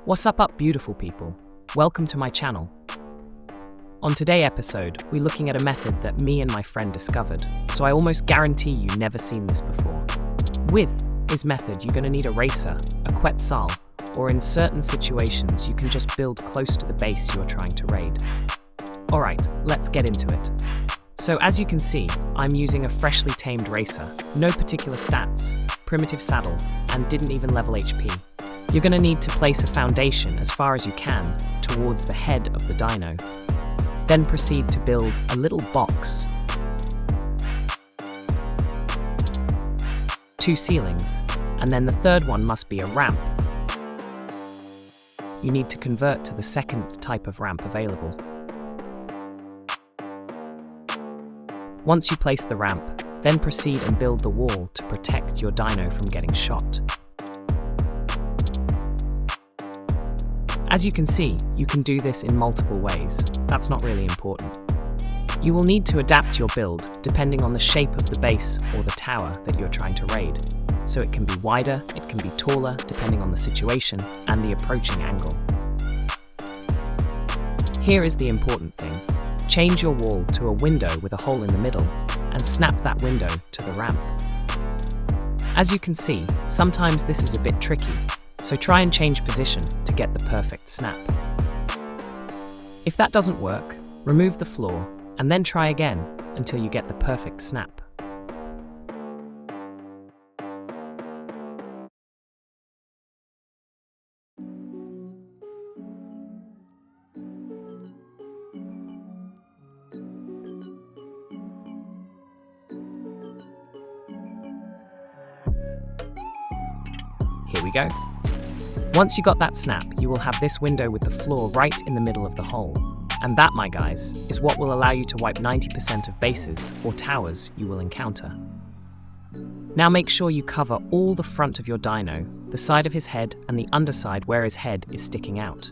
What's up, beautiful people? Welcome to my channel. On today's episode, we're looking at a method that me and my friend discovered, so I almost guarantee you've never seen this before. With this method, you're going to need a racer, a quetzal, or in certain situations, you can just build close to the base you're trying to raid. Alright, let's get into it. So as you can see, I'm using a freshly tamed racer, no particular stats, primitive saddle, and didn't even level HP. You're going to need to place a foundation as far as you can towards the head of the dino. Then proceed to build a little box, 2 ceilings, and then the third one must be a ramp. You need to convert to the second type of ramp available. Once you place the ramp, then proceed and build the wall to protect your dino from getting shot. As you can see, you can do this in multiple ways. That's not really important. You will need to adapt your build depending on the shape of the base or the tower that you're trying to raid. So it can be wider, it can be taller, depending on the situation and the approaching angle. Here is the important thing. Change your wall to a window with a hole in the middle and snap that window to the ramp. As you can see, sometimes this is a bit tricky, so try and change position to get the perfect snap. If that doesn't work, remove the floor and then try again until you get the perfect snap. Here we go. Once you got that snap, you will have this window with the floor right in the middle of the hole. And that, my guys, is what will allow you to wipe 90% of bases or towers you will encounter. Now make sure you cover all the front of your dino, the side of his head and the underside where his head is sticking out.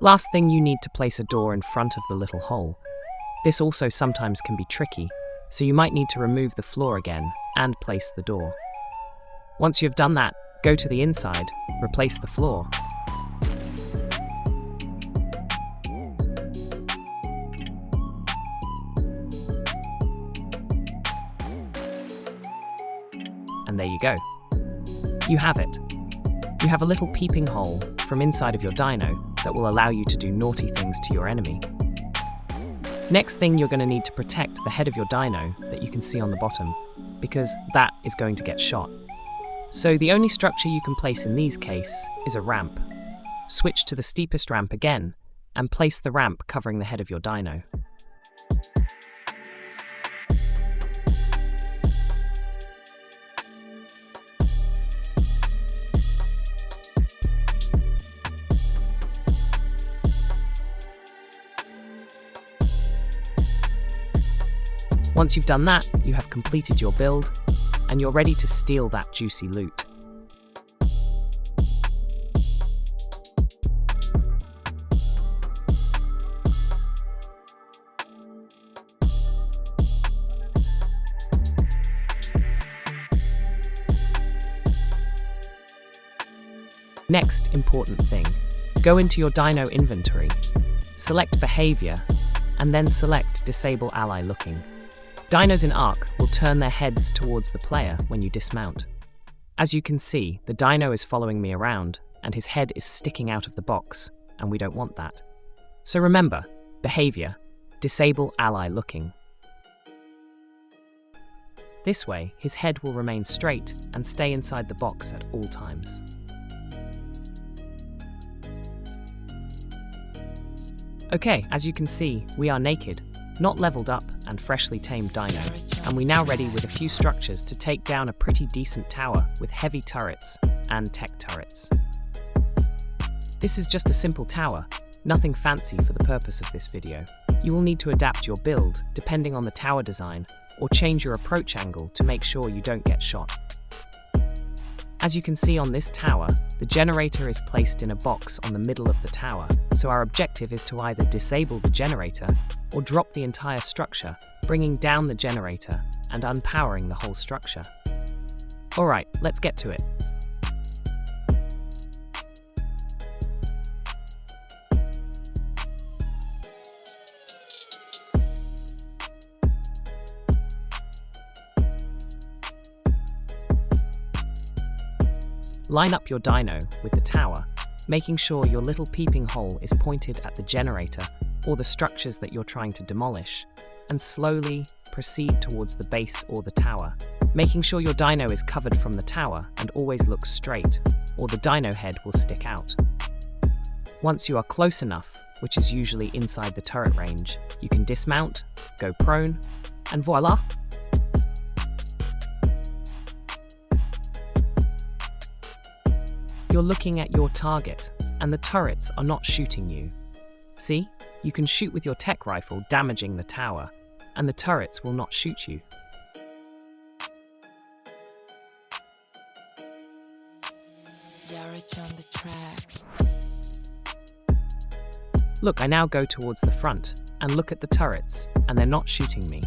Last thing, you need to place a door in front of the little hole. This also sometimes can be tricky, so you might need to remove the floor again and place the door. Once you've done that, go to the inside, replace the floor. And there you go. You have it. You have a little peeping hole from inside of your dino that will allow you to do naughty things to your enemy. Next thing, you're going to need to protect the head of your dino that you can see on the bottom, because that is going to get shot. So the only structure you can place in these cases is a ramp. Switch to the steepest ramp again, and place the ramp covering the head of your dino. Once you've done that, you have completed your build, and you're ready to steal that juicy loot. Next important thing, go into your dino inventory, select behavior, and then select disable ally looking. Dinos in Ark will turn their heads towards the player when you dismount. As you can see, the dino is following me around and his head is sticking out of the box, and we don't want that. So remember, behavior, disable ally looking. This way, his head will remain straight and stay inside the box at all times. Okay, as you can see, we are naked, not leveled up and freshly tamed dino, and we now ready with a few structures to take down a pretty decent tower with heavy turrets and tech turrets. This is just a simple tower, nothing fancy for the purpose of this video. You will need to adapt your build depending on the tower design or change your approach angle to make sure you don't get shot. As you can see on this tower, the generator is placed in a box on the middle of the tower, so our objective is to either disable the generator or drop the entire structure, bringing down the generator and unpowering the whole structure. Alright, let's get to it. Line up your dino with the tower, making sure your little peeping hole is pointed at the generator or the structures that you're trying to demolish, and slowly proceed towards the base or the tower, making sure your dino is covered from the tower and always looks straight, or the dino head will stick out. Once you are close enough, which is usually inside the turret range, you can dismount, go prone, and voila! You're looking at your target, and the turrets are not shooting you. See? You can shoot with your tech rifle, damaging the tower, and the turrets will not shoot you. Look, I now go towards the front, and look at the turrets, and they're not shooting me.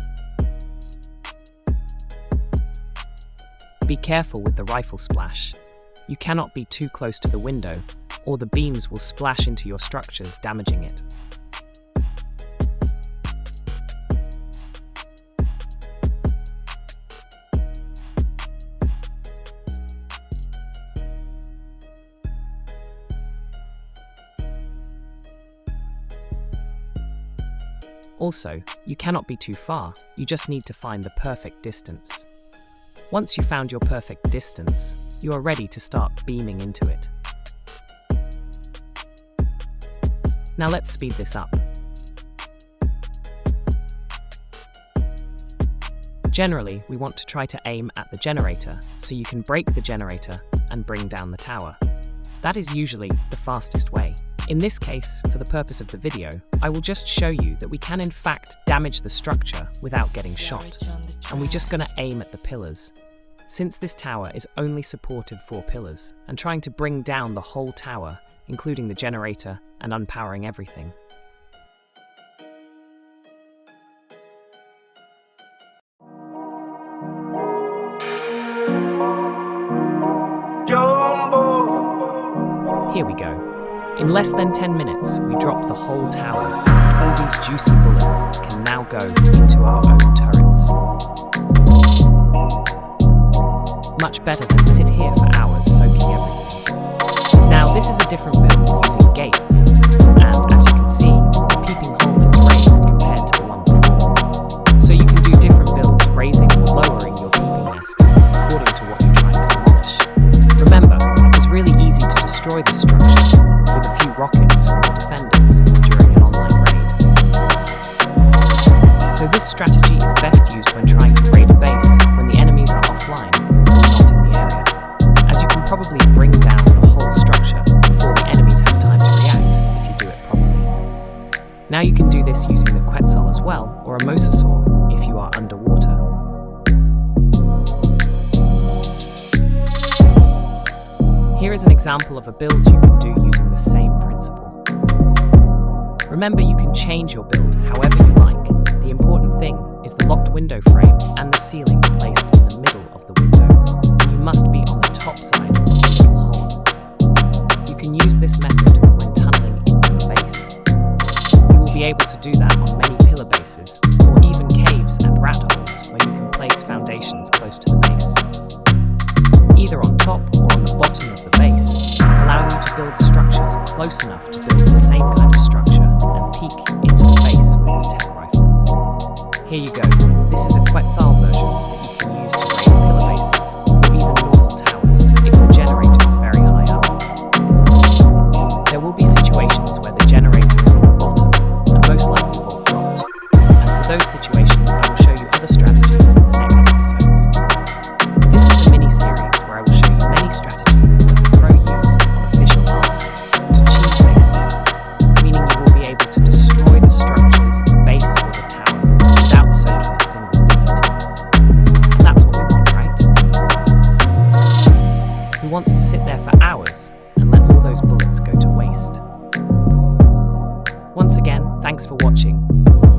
Be careful with the rifle splash. You cannot be too close to the window, or the beams will splash into your structures, damaging it. Also, you cannot be too far, you just need to find the perfect distance. Once you've found your perfect distance, you are ready to start beaming into it. Now let's speed this up. Generally, we want to try to aim at the generator, so you can break the generator and bring down the tower. That is usually the fastest way. In this case, for the purpose of the video, I will just show you that we can in fact damage the structure without getting shot, and we're just gonna aim at the pillars. Since this tower is only supported 4 pillars, and trying to bring down the whole tower, including the generator and unpowering everything. Here we go. In less than 10 minutes, we drop the whole tower. All these juicy bullets can now go into our own turrets. Much better than sit here for hours soaking everything. Now, this is a different build using gates, and as you can see, the peeping hole is raised compared to the one before. So you can do different builds, raising or lowering your peeping nest, according to what you're trying to demolish. Remember, it's really easy to destroy this structure with a few rockets from the defenders during an online raid. So this strategy is best used when trying to raid a base when the enemies are offline or not in the area, as you can probably bring down the whole structure before the enemies have time to react if you do it properly. Now you can do this using the Quetzal as well, or a mosasaur if you are underwater. Here is an example of a build you can do using the same principle. Remember, you can change your build however you like. The important thing is the locked window frame and the ceiling placed in the middle of the window. And you must be on the top side of the middle hole. can use this method when tunneling into a base. You will be able to do that on many pillar bases, or even caves and rat holes where you can place foundations close to the base. Either on top or on the bottom of the base, allowing you to build structures close enough to build the same kind of structure and peek into the base with the tech rifle. Here you go, this is a Quetzal version that you can use to raid pillar bases, or even normal towers if the generator is very high up. There will be situations where the generator is on the bottom, and most likely will drop. And for those situations, I will show you other strategies in the next episodes. This is a mini-series where I will show you many strategies that the pro use on official Ark to cheese bases, meaning you will be able to destroy the structures, the base or the tower, without soaking a single bullet. And that's what we want, right? Who wants to sit there for hours and let all those bullets go to waste? Once again, thanks for watching.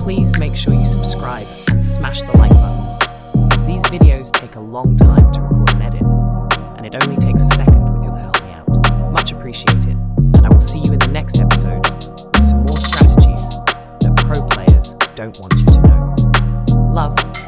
Please make sure you subscribe and smash the like button, as these videos take a long time to record and edit, and it only takes a second with you to help me out. Much appreciated, and I will see you in the next episode with some more strategies that pro players don't want you to know. Love.